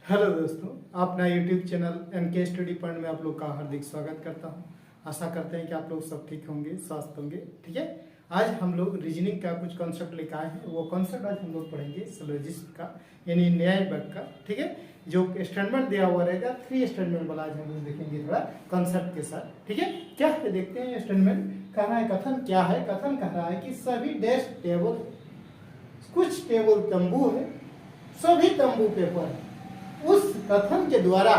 Hello दोस्तों, अपना YouTube channel NK study point में आप लोग का हार्दिक स्वागत करता हूं। आशा करते हैं कि आप लोग सब ठीक होंगे, स्वस्थ होंगे। ठीक है, आज हम लोग रीजनिंग का कुछ कॉन्सेप्ट लेकर आए हैं। वो कॉन्सेप्ट आज हम लोग पढ़ेंगे सिलोजिस्ट का, यानी न्याय वाक्य का। ठीक है, जो स्टेटमेंट दिया हुआ रहेगा 3 स्टेटमेंट वाला आज हम लोग देखेंगे थोड़ा कॉन्सेप्ट के साथ। ठीक है, क्या है देखते हैं। स्टेटमेंट कह रहा है, कथन क्या है। कथन कह रहा है कि सभी डैश टेबल, कुछ टेबल तंबू है, सभी तंबू पेपर है। उस कथन के द्वारा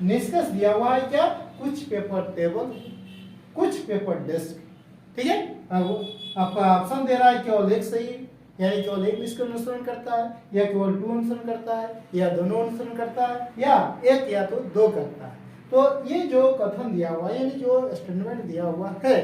निष्कर्ष दिया हुआ है क्या, कुछ पेपर टेबल, कुछ पेपर डेस्क। ठीक है, अब आपका ऑप्शन दे रहा है केवल एक सही, यानी केवल एक निष्कर्ष अनुसरण करता है, या केवल 2 अनुसरण करता है, या दोनों अनुसरण करता है, या एक या तो 2 करता है। तो ये जो कथन दिया हुआ है, यानी जो स्टेटमेंट दिया हुआ है,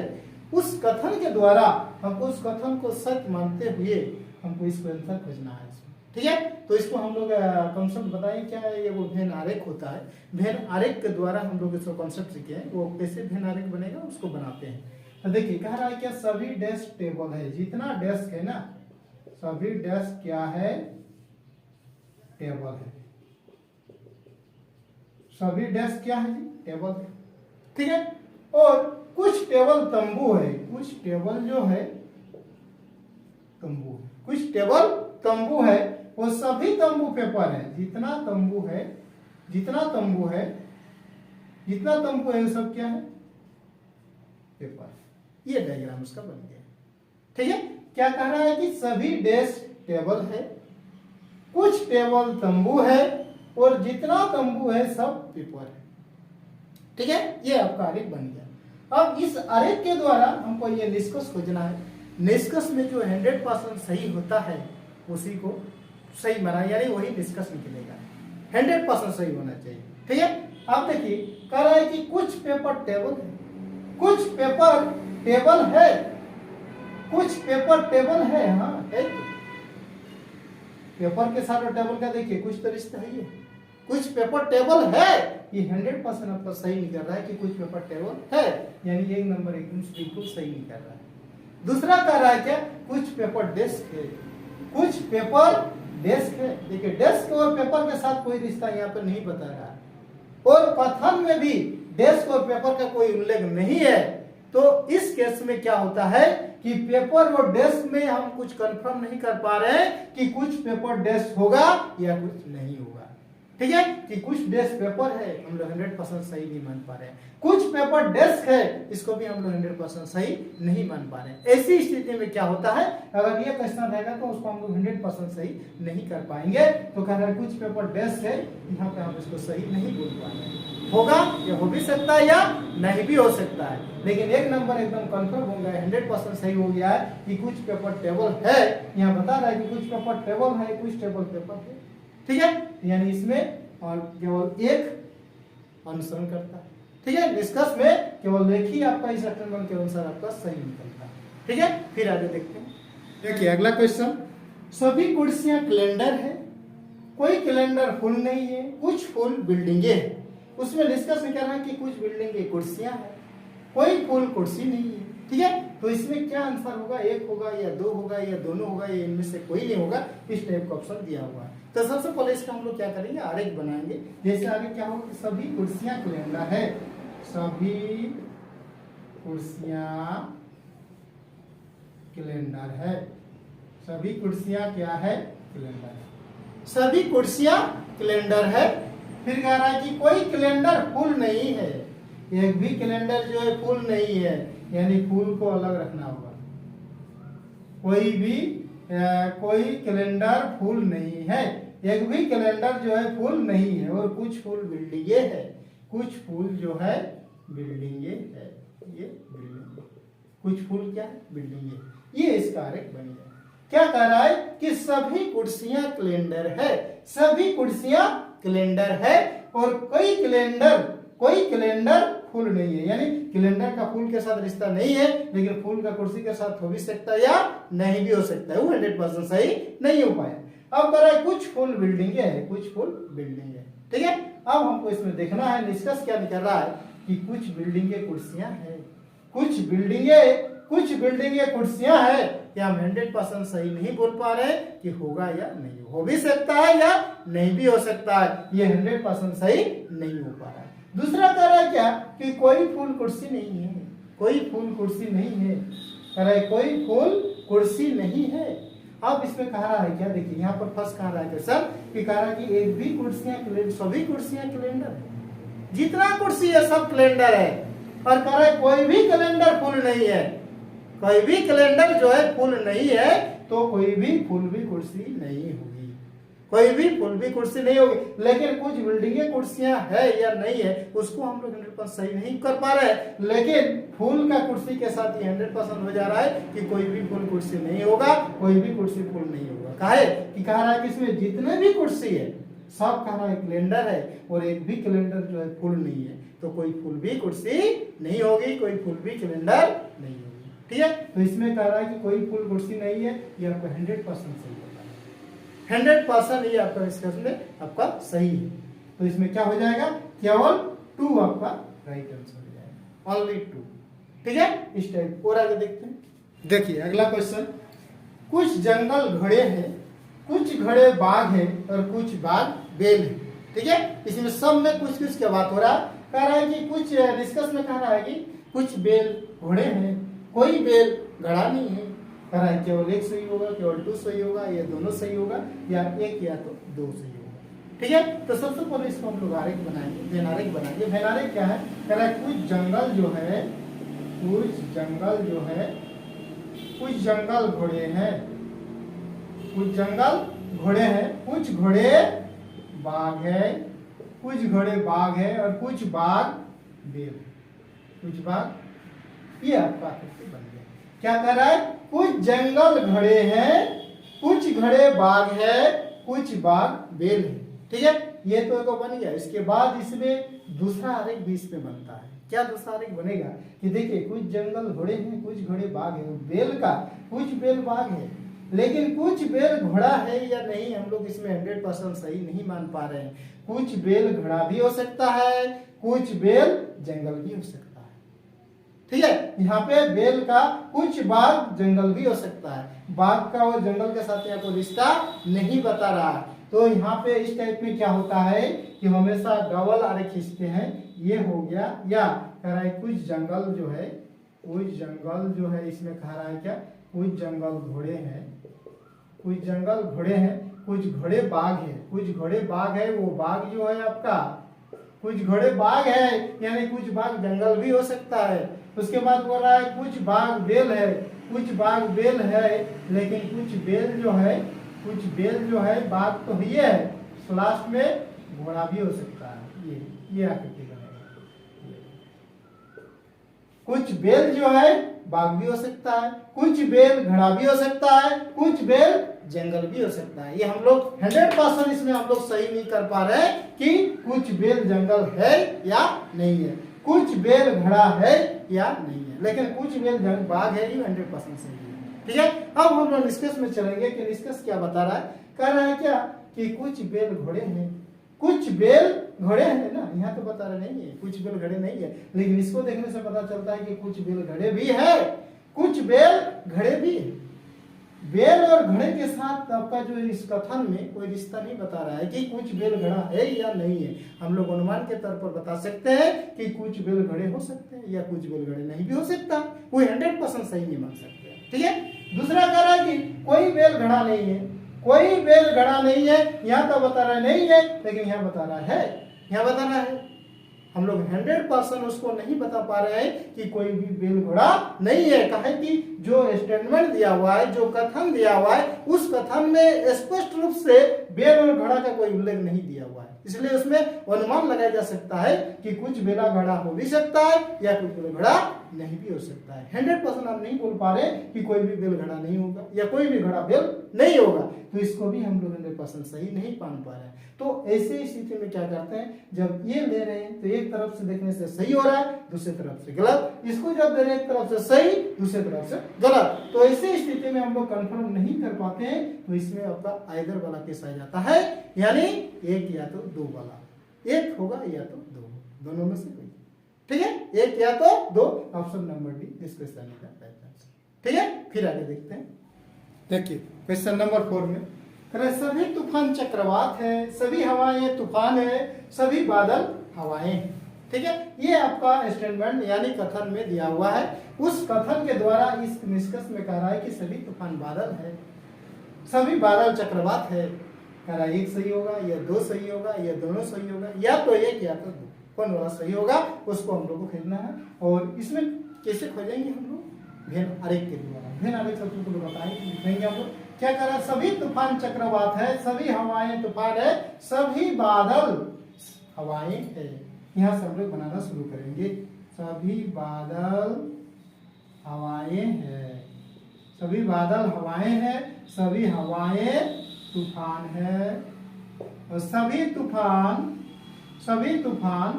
उस कथन के द्वारा हमको उस कथन को सत्य मानते हुए हमको इसको आंसर खोजना है। ठीक है, तो इसको हम लोग कॉन्सेप्ट बताएं क्या है। ये वो वेन आरेख होता है, वेन आरेख के द्वारा हम लोग इसको कॉन्सेप्ट सीखे हैं। वो कैसे वेन आरेख बनेगा उसको बनाते हैं। तो देखिए, कह रहा है क्या, सभी डेस्क टेबल है, जितना डेस्क है ना, सभी डेस्क क्या है, टेबल है। सभी डेस्क क्या है जी, टेबल है। ठीक है, और कुछ टेबल तंबू है, कुछ टेबल जो है तंबू, कुछ टेबल तंबू है, वो सभी तंबू पेपर है। जितना तंबू है, जितना तंबू है, जितना तंबू है वो सब क्या है, पेपर। ये डायग्राम उसका बन गया। ठीक है, क्या कह रहा है कि सभी डेस्क टेबल है, कुछ टेबल तंबू है, और जितना तंबू है सब पेपर है। ठीक है, ये आपका आरेख बन गया। अब इस आरेख के द्वारा हमको ये निष्कर्ष खोजना है। निष्कर्ष में जो 100% सही होता है उसी को सही माना, यानी वही निष्कर्ष निकलेगा। 100% सही होना चाहिए। ठीक है, अब देखिए, कह रहा है कि कुछ पेपर टेबल है, कुछ पेपर टेबल है, कुछ पेपर टेबल है। हाँ, पेपर के साथ और टेबल का देखिए कुछ तो रिश्ता है। ये कुछ पेपर टेबल है, ये 100% आपका सही निकल रहा है कि कुछ पेपर टेबल है, यानी एक नंबर एकदम बिल्कुल सही निकल रहा है। दूसरा कह रहा है क्या, कुछ पेपर डेस्क है, कुछ पेपर डेस्क है। देखिए, डेस्क और पेपर के साथ कोई रिश्ता यहाँ पर नहीं बता रहा है, और कथन में भी डेस्क और पेपर का कोई उल्लेख नहीं है। तो इस केस में क्या होता है कि पेपर और डेस्क में हम कुछ कंफर्म नहीं कर पा रहे हैं कि कुछ पेपर डेस्क होगा या कुछ नहीं होगा। ठीक है, कि कुछ डेस्क पेपर है, हम लोग 100% सही नहीं मान पा रहे हैं। कुछ पेपर डेस्क है, इसको भी हम लोग 100% सही नहीं मान पा रहे हैं। ऐसी स्थिति में क्या होता है, अगर ये क्वेश्चन रहेगा तो उसको हम लोग 100% सही नहीं कर पाएंगे। तो कह रहा है कुछ पेपर डेस्क है, यहाँ पे हम इसको सही नहीं बोल पाएंगे। होगा, या हो भी सकता है या नहीं भी हो सकता है, लेकिन एक नंबर एकदम कंफर्म हो गया, 100% सही हो गया है कि कुछ पेपर टेबल है। यहाँ बता रहा है कि कुछ पेपर टेबल है, कुछ टेबल पेपर है। ठीक है, यानी इसमें और केवल एक अनुसरण करता है। ठीक है, निष्कर्ष में केवल एक ही आपका इस स्टेटमेंट के अनुसार आपका सही निकलता है। ठीक है, फिर आगे देखते हैं। देखिए अगला क्वेश्चन, सभी कुर्सियां कैलेंडर है, कोई कैलेंडर फुल नहीं है, कुछ फुल बिल्डिंगे है। उसमें निष्कर्ष निकल रहा है कि कुछ बिल्डिंगे कुर्सियां है, कोई फुल कुर्सी नहीं है। ठीक है, तो इसमें क्या आंसर होगा, एक होगा या 2 होगा या दोनों होगा, या इनमें से कोई नहीं होगा। इस टाइप का ऑप्शन दिया हुआ है। तो सबसे पहले इसका हम लोग क्या करेंगे, आरेख बनाएंगे। जैसे आगे क्या होगा, सभी कुर्सियां कैलेंडर है, सभी कुर्सियां कैलेंडर है, सभी कुर्सियां क्या है, कैलेंडर है, सभी कुर्सियां कैलेंडर है। फिर कह रहा है कि कोई कैलेंडर फुल नहीं है, एक भी कैलेंडर जो है फुल नहीं है, यानी फुल को अलग रखना होगा। कोई कैलेंडर फुल नहीं है, एक भी कैलेंडर जो है फुल नहीं है, और कुछ फुल बिल्डिंगे है, कुछ फुल जो है बिल्डिंगे है। ये बिल्डिंग, कुछ फुल क्या है, बिल्डिंगे। ये इसका आरेख बन गया। क्या कह रहा है कि सभी कुर्सियां कैलेंडर है, सभी कुर्सियां कैलेंडर है, और कोई कैलेंडर फुल नहीं है, यानी कैलेंडर का फूल के साथ रिश्ता नहीं है, लेकिन फूल का कुर्सी के साथ हो भी सकता है या नहीं भी हो सकता है। वो 100% सही नहीं हो पाया। अब कह रहा है कुछ फुल बिल्डिंगे है, कुछ फुल बिल्डिंग है। ठीक है, अब हमको इसमें देखना है निष्कर्ष क्या निकल रहा है कि कुछ बिल्डिंगे कुर्सियां है, कुछ बिल्डिंगे कुर्सियां है, या हम 100% सही नहीं बोल पा रहे हैं कि होगा या नहीं, हो भी सकता है या नहीं भी हो सकता है, ये 100% सही नहीं हो पा रहा है। दूसरा कह रहा है क्या कि कोई फूल कुर्सी नहीं है, कोई फूल कुर्सी नहीं है, कह रहा है कोई फूल कुर्सी नहीं है। अब इसमें कह रहा है क्या, देखिए यहाँ पर फर्स्ट कह रहा है सर कि कह रहा है कि एक भी कुर्सियां सभी कुर्सियां कैलेंडर है, जितना कुर्सी है सब कैलेंडर है, और कह रहा है कोई भी कैलेंडर फुल नहीं है, कोई भी कैलेंडर जो है फुल नहीं है, तो कोई भी फुल भी कुर्सी नहीं होगी, कोई भी फुल भी कुर्सी नहीं होगी। लेकिन कुछ बिल्डिंगें कुर्सियां है या नहीं है उसको हम लोग 100% सही नहीं कर पा रहे हैं, लेकिन फूल का कुर्सी के साथ ये 100% हो जा रहा है कि कोई भी फुल कुर्सी नहीं होगा, कोई भी कुर्सी फुल नहीं होगा। काहे कि कह रहा है कि इसमें जितने भी कुर्सी है सब कह रहा है कैलेंडर है, और एक भी कैलेंडर जो है फुल नहीं है, तो कोई फुल भी कुर्सी नहीं होगी, कोई फुल भी कैलेंडर नहीं होगी। ठीक है, तो इसमें कह रहा है कि कोई फुल कुर्सी नहीं है, ये आपको 100% सही होगा, 100% ये आपका डिस्कशन में आपका सही है। तो इसमें क्या हो जाएगा, केवल 2 आपका राइट आंसर हो जाएगा, ओनली 2। ठीक है, इस टाइप और आगे देखते हैं। देखिए अगला क्वेश्चन, कुछ जंगल घड़े हैं, कुछ घड़े बाघ है और कुछ बाघ बेल है। ठीक है, इसमें सब में कुछ कुछ क्या बात हो रहा है, कह रहा है कि कुछ डिस्कस में कह रहा है कि कुछ बेल घोड़े हैं, कोई बेल घड़ा नहीं है, कह रहा है केवल एक सही होगा, केवल 2 सही होगा, या दोनों सही होगा, या एक या तो 2 सही होगा। ठीक है, तो सबसे पहले इसको हम लोग आरेख बनाएंगे, वेनारेख बनाएंगे। वेनारेख क्या है, कह रहा है कुछ जंगल जो है, कुछ जंगल जो है, कुछ जंगल घोड़े हैं, कुछ जंगल घोड़े हैं, कुछ घोड़े बाघ है, कुछ घोड़े बाघ है और कुछ बाघ बेल, कुछ बाघ, ये आपका आकृति बन गया। क्या कह रहा है, कुछ जंगल घड़े हैं, कुछ घड़े बाघ है, कुछ बाघ बेल है। ठीक है, ये तो एक बन गया। इसके बाद इसमें दूसरा आरेख भी इसमें बनता है। क्या दूसरा आरेख बनेगा कि देखिए कुछ जंगल घोड़े हैं, कुछ घोड़े बाघ है, बेल का कुछ बेल बाघ है, लेकिन कुछ बेल घोड़ा है या नहीं हम लोग इसमें 100% सही नहीं मान पा रहे हैं। कुछ बेल घोड़ा भी हो सकता है, कुछ बेल जंगल भी हो सकता है। ठीक है, यहाँ पे बेल का कुछ बाघ जंगल भी हो सकता है, बाघ का और जंगल के साथ यहाँ कोई रिश्ता नहीं बता रहा। तो यहाँ पे इस टाइप में क्या होता है कि हमेशा डबल आरेख खींचते हैं। ये हो गया, या कह रहा है कुछ जंगल जो है, कुछ जंगल जो है, इसमें कह रहा है क्या, कुछ जंगल घोड़े हैं, कुछ जंगल घोड़े हैं, कुछ घोड़े बाघ है, कुछ घोड़े बाघ है, वो बाघ जो है आपका कुछ घोड़े बाघ है, यानी कुछ बाघ जंगल भी हो सकता है। उसके बाद बोल रहा है कुछ बाघ बेल है, कुछ बाघ बेल है, लेकिन कुछ बेल जो है, कुछ बेल जो है बाघ तो ही है, लास्ट में घोड़ा भी हो सकता है। ये आकृति बनेगा। कुछ बेल जो है बाघ भी हो सकता है, कुछ बेल घड़ा भी हो सकता है, कुछ बेल जंगल भी हो सकता है। ये हम लोग 100% इसमें हम लोग सही नहीं कर पा रहे कि कुछ बेल जंगल है या नहीं है, कुछ बेल घड़ा है या नहीं है, लेकिन कुछ बेल बाघ है, ये 100% सही है। ठीक है, अब हम लोग निष्कर्ष में चलेंगे कि निष्कर्ष क्या बता रहा है। कह रहा है क्या कि कुछ बेल घोड़े हैं, कुछ बेल घोड़े हैं ना, यहाँ तो बता रहे नहीं है, कुछ बेल घड़े नहीं है, लेकिन इसको देखने से पता चलता है कि कुछ बेल घड़े भी है, कुछ बेल घड़े भी है। बेल और घड़े के साथ आपका जो इस कथन में कोई रिश्ता नहीं बता रहा है कि कुछ बेल घड़ा है या नहीं है। हम लोग अनुमान के तौर पर बता सकते हैं कि कुछ बेल घड़े हो सकते हैं या कुछ बेल घड़े नहीं भी हो सकता, कोई 100% सही नहीं मान सकते। ठीक है, दूसरा कह रहा है कि कोई बेल घड़ा नहीं है, कोई बेल घड़ा नहीं है, यहाँ तो बता रहा है नहीं है, लेकिन यहाँ बता रहा है, यहाँ बता रहा है। हम लोग 100% उसको नहीं बता पा रहे हैं कि कोई भी बेल घोड़ा नहीं है। कहे कि जो स्टेटमेंट दिया हुआ है, जो कथन दिया हुआ है, उस कथन में स्पष्ट रूप से बेल और घड़ा का कोई उल्लेख नहीं दिया हुआ है, इसलिए उसमें अनुमान लगाया जा सकता है कि कुछ बेला घड़ा हो भी सकता है या कुछ बेल घड़ा नहीं भी हो सकता है। 100% हम नहीं बोल पा रहे कि कोई भी बेल घड़ा नहीं होगा या कोई भी घड़ा बेल नहीं होगा, तो इसको भी हम लोग 100% सही नहीं मान पा रहे हैं। तो ऐसे स्थिति में क्या करते हैं, जब ये ले रहे हैं तो एक तरफ से देखने से सही हो रहा है, दूसरी तरफ से गलत, इसको जब दे रहे हैं एक तरफ से सही, दूसरी तरफ से गलत, तो ऐसी स्थिति में हम लोग कंफर्म नहीं कर पाते हैं, तो इसमें आपका आइदर वाला केस आ जाता है, यानी एक या तो दो वाला, एक होगा या तो दो, दोनों में से कोई। ठीक है, एक या तो दो, ऑप्शन नंबर डी डिस्कस करने का। ठीक है, फिर आगे देखते हैं। देखिए क्वेश्चन नंबर 4 में कह रहे सभी तूफान चक्रवात है, सभी हवाएं तूफान है, सभी बादल हवाएं हैं। ठीक है, ये आपका स्टेटमेंट यानी कथन में दिया हुआ है। उस कथन के द्वारा इस निष्कर्ष में कह रहा है कि सभी तूफान बादल है, सभी बादल चक्रवात है। कह रहा है एक सही होगा या दो सही होगा या दोनों सही होगा या तो एक या तो दो, कौन वाला सही होगा उसको हम लोग को खोजना है। और इसमें कैसे खोजेंगे हम लोग? भेन आरेख के द्वारा। भेन आरेख सब तुमको बताएंगे, लिखेंगे हम लोग। क्या कह रहा है? सभी तूफान चक्रवात है, सभी हवाएं तूफान है, सभी बादल हवाएं है। यहाँ से हम लोग बनाना शुरू करेंगे। सभी बादल हवाएं है, सभी बादल हवाएं है, सभी हवाएं तूफान है, और सभी तूफान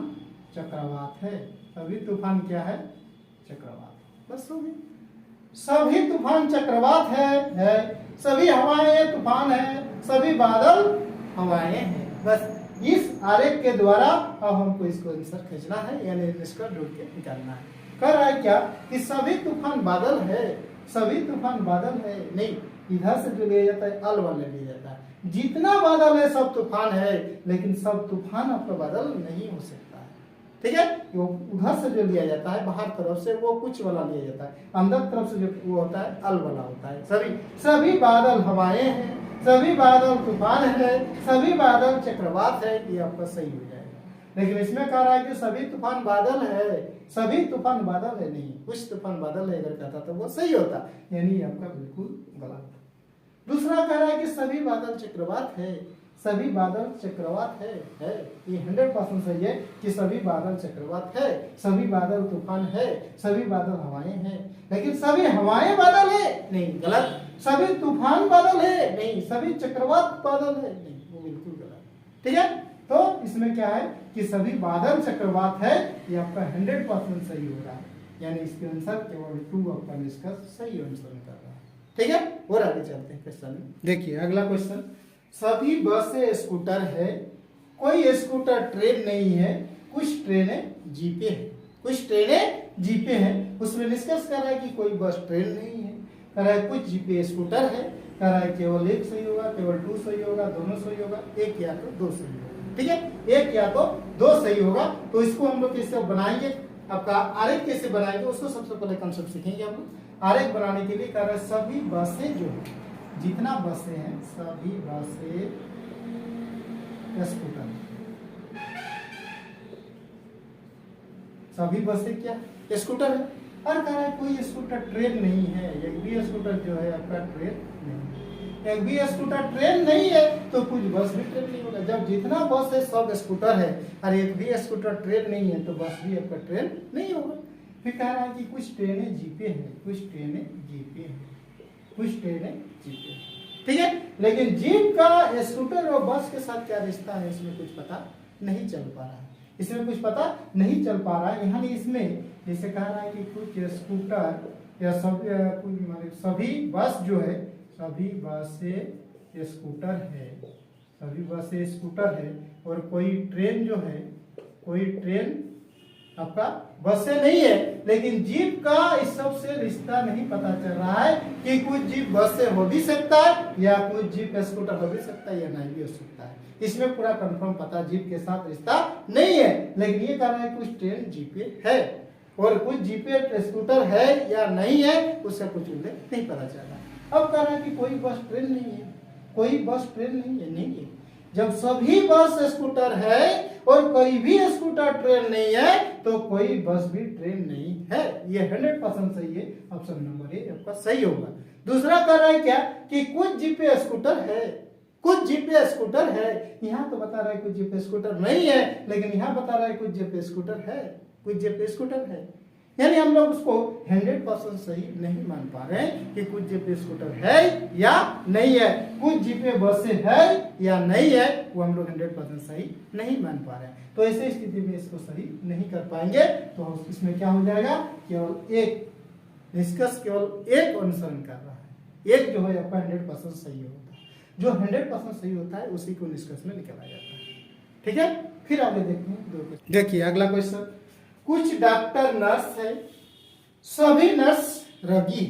चक्रवात है। सभी तूफान क्या है? चक्रवात। बस हो गई। सभी तूफान चक्रवात है, सभी हवाएं तूफान है, सभी बादल हवाएं हैं। बस इस आरेख के द्वारा अब हमको इसको आंसर खींचना है, यानी इसका ढूंढ के निकालना है। कर रहा है क्या कि सभी तूफान बादल है, सभी तूफान बादल है। नहीं, इधर से जो लिया जाता है अल वाले लिया जाता है। जितना बादल है सब तूफान है, लेकिन सब तूफान आपका बादल नहीं हो सकता है। ठीक है, वो उधर से जो लिया जाता है बाहर तरफ से वो कुछ वाला लिया जाता है, अंदर तरफ से जो वो होता है अल वाला होता है। सभी बादल हवाएं हैं, सभी बादल तूफान है, सभी बादल चक्रवात है। ये आपका सही हो जाएगा। लेकिन इसमें कह रहा है कि सभी तूफान बादल है, सभी तूफान बादल है। नहीं, कुछ तूफान बादल है अगर कहता तो वो सही होता, यानी आपका बिल्कुल गलत। दूसरा कह रहा है कि सभी बादल चक्रवात है, सभी बादल चक्रवात है। ये 100% सही है कि सभी बादल चक्रवात है, सभी बादल तूफान है, सभी बादल हवाएं हैं। लेकिन सभी हवाएं बादल है? नहीं, गलत। सभी तूफान बादल है? नहीं, सभी चक्रवात बादल है? नहीं, वो बिल्कुल गलत। ठीक है, तो इसमें क्या है कि सभी बादल चक्रवात है। ये आपका 100% सही हो रहा है, यानी इसके आंसर केवल 2 आपका निष्कर्ष सही आंसर कर रहा है। ठीक है, और आगे चलते हैं क्वेश्चन में। देखिए अगला क्वेश्चन, सभी बसें स्कूटर है, कोई स्कूटर ट्रेन नहीं है, कुछ ट्रेनें जीपे हैं। कुछ ट्रेनें जीपे हैं, उसमें निष्कर्ष कर रहा है कि कोई बस ट्रेन नहीं है। कह रहा है कुछ जीपे स्कूटर है। कह रहा है केवल एक सही होगा, केवल 2 सही होगा, दोनों सही होगा, एक या तो 2 सही होगा। ठीक है, एक या तो 2 सही होगा। तो इसको हम लोग कैसे बनाएंगे, आपका आरेख कैसे बनाएंगे उसको सबसे पहले कंसेप्ट सीखेंगे हम लोग। आरेख बनाने के लिए कह रहे हैं सभी बसें जो है, जितना बसें हैं सभी बसें स्कूटर, सभी बसें क्या स्कूटर है। और कह रहा है कोई स्कूटर ट्रेन नहीं है, एक भी स्कूटर जो है आपका ट्रेन नहीं, एक भी स्कूटर ट्रेन नहीं है तो कुछ बस भी ट्रेन नहीं होगा। जब जितना बस है सब स्कूटर है और एक भी स्कूटर ट्रेन नहीं है तो बस भी आपका ट्रेन नहीं होगा। फिर कह रहा है कि कुछ ट्रेनें जीपे हैं, कुछ ट्रेनें जीपे हैं, कुछ ट्रेनें जीपे हैं। ठीक है, लेकिन जीप का स्कूटर और बस के साथ क्या रिश्ता है इसमें कुछ पता नहीं चल पा रहा है, इसमें कुछ पता नहीं चल पा रहा है। यहाँ इसमें जैसे कह रहा है कि कुछ स्कूटर या सभी बस जो है, सभी बसें स्कूटर है, सभी बसें स्कूटर है, और कोई ट्रेन जो है, कोई ट्रेन आपका बसें नहीं है। लेकिन जीप का इस सब से रिश्ता नहीं पता चल रहा है कि कुछ जीप बस से हो भी सकता है या कुछ जीप स्कूटर हो भी सकता है या नहीं भी हो सकता है। इसमें पूरा कंफर्म पता जीप के साथ रिश्ता नहीं है। लेकिन ये कह रहा है कुछ ट्रेन जीपे है और कुछ जीपे स्कूटर है या नहीं है उसका कुछ उल्लेख नहीं पता चल रहा। अब कह रहा है कि कोई बस ट्रेन नहीं है, कोई बस ट्रेन नहीं है। नहीं है, जब सभी बस स्कूटर है और कोई भी स्कूटर ट्रेन नहीं है तो कोई बस भी ट्रेन नहीं है। ये 100% सही है, ऑप्शन नंबर ए आपका सही होगा। दूसरा कह रहा है क्या कि कुछ जीपे स्कूटर है, कुछ जीपे स्कूटर है। यहाँ तो बता रहा है कुछ जीपे स्कूटर नहीं है, लेकिन यहाँ बता रहा है कुछ जीपे स्कूटर है, कुछ जीपे स्कूटर है। यानी हम लोग उसको 100% सही नहीं मान पा रहे हैं कि कुछ जीपे स्कूटर है या नहीं है, कुछ जीपे बसें है या नहीं है, वो हम लोग 100% सही नहीं मान पा रहे हैं। तो ऐसे स्थिति में इसको सही नहीं कर पाएंगे। तो इसमें क्या हो जाएगा, केवल एक निष्कर्ष, केवल एक अनुसरण कर रहा है। एक जो है आपका 100% सही होता है, जो 100% सही होता है उसी को निष्कर्ष में निकाला जाता है। ठीक है, फिर आगे देखते हैं। देखिए अगला क्वेश्चन, कुछ डॉक्टर नर्स है, सभी नर्स रगी,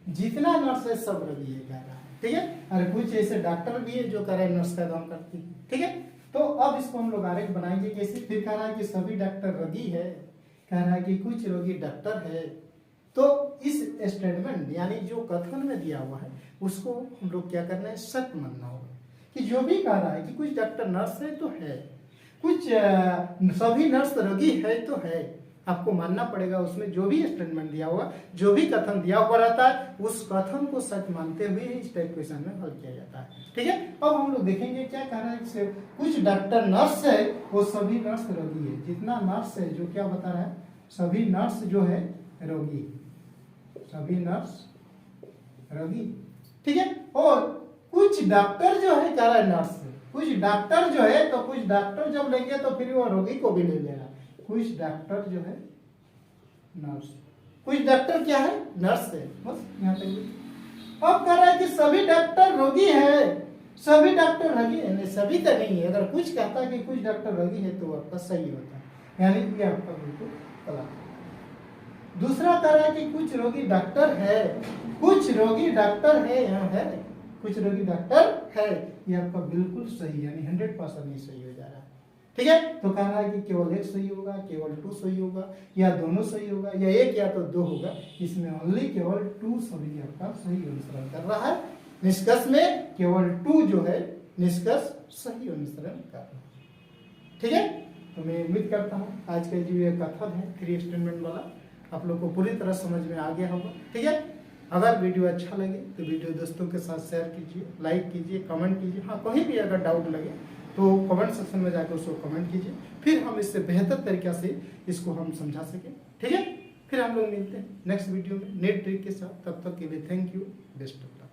जितना नर्स है सब रोगी है कह रहा है, ठीक है। और कुछ ऐसे डॉक्टर भी है जो कह रहे हैं नर्स का काम करती है, ठीक है। तो अब इसको हम लोग आरेख बनाएंगे कैसे। फिर कह रहा है कि सभी डॉक्टर रोगी है, कह रहा है कि कुछ रोगी डॉक्टर है। तो इस स्टेटमेंट यानी जो कथन में दिया हुआ है उसको हम लोग क्या करना है, सत्य मानना होगा कि जो भी कह रहा है कि कुछ डॉक्टर नर्स है तो है, कुछ सभी नर्स रोगी है तो है, आपको मानना पड़ेगा। उसमें जो भी स्टेटमेंट दिया हुआ, जो भी कथन दिया हुआ रहता है उस कथन को सच मानते हुए इस टाइप क्वेश्चन में हल किया जाता है, ठीक है। अब हम लोग देखेंगे क्या कह रहा है, कुछ डॉक्टर नर्स है वो सभी नर्स रोगी है। जितना नर्स है जो क्या बता रहा है, सभी नर्स जो है रोगी, सभी नर्स रोगी, ठीक है। और कुछ डॉक्टर जो है कह रहा है नर्स है, कुछ डॉक्टर जो है तो कुछ डॉक्टर जब लेंगे तो फिर वो रोगी को भी ले लेगा। कुछ डॉक्टर जो है नर्स, कुछ डॉक्टर क्या है, नर्स है, बस यहाँ तक। अब कह रहा है कि सभी डॉक्टर रोगी है, सभी डॉक्टर रोगी है, नहीं सभी तो नहीं है। अगर कुछ कहता है कि कुछ डॉक्टर रोगी है तो आपका सही होता है, यानी ये आपका बिल्कुल गलत। दूसरा कह रहा है कि कुछ रोगी डॉक्टर है, कुछ रोगी डॉक्टर है, यहाँ है कुछ रोगी डॉक्टर है, ये आपका बिल्कुल सही यानी 100% नहीं सही हो जा रहा है, ठीक है। तो कह रहा है कि केवल एक सही होगा, केवल 2 सही होगा, या दोनों सही होगा, या एक या तो 2 होगा। इसमें ओनली केवल 2 सभी आपका सही अनुसरण कर रहा है। निष्कर्ष में केवल 2 जो है निष्कर्ष सही अनुसरण कर रहा है, ठीक है। तो मैं उम्मीद करता हूँ आज का जो ये कथन है 3 स्टेटमेंट वाला आप लोग को पूरी तरह समझ में आ गया होगा, ठीक है। अगर वीडियो अच्छा लगे तो वीडियो दोस्तों के साथ शेयर कीजिए, लाइक कीजिए, कमेंट कीजिए। हाँ, कहीं भी अगर डाउट लगे तो कमेंट सेक्शन में जाकर उसको कमेंट कीजिए, फिर हम इससे बेहतर तरीके से इसको हम समझा सकें, ठीक है। फिर हम लोग मिलते हैं नेक्स्ट वीडियो में नए ट्रिक के साथ। तब तक के लिए thank you, best of luck.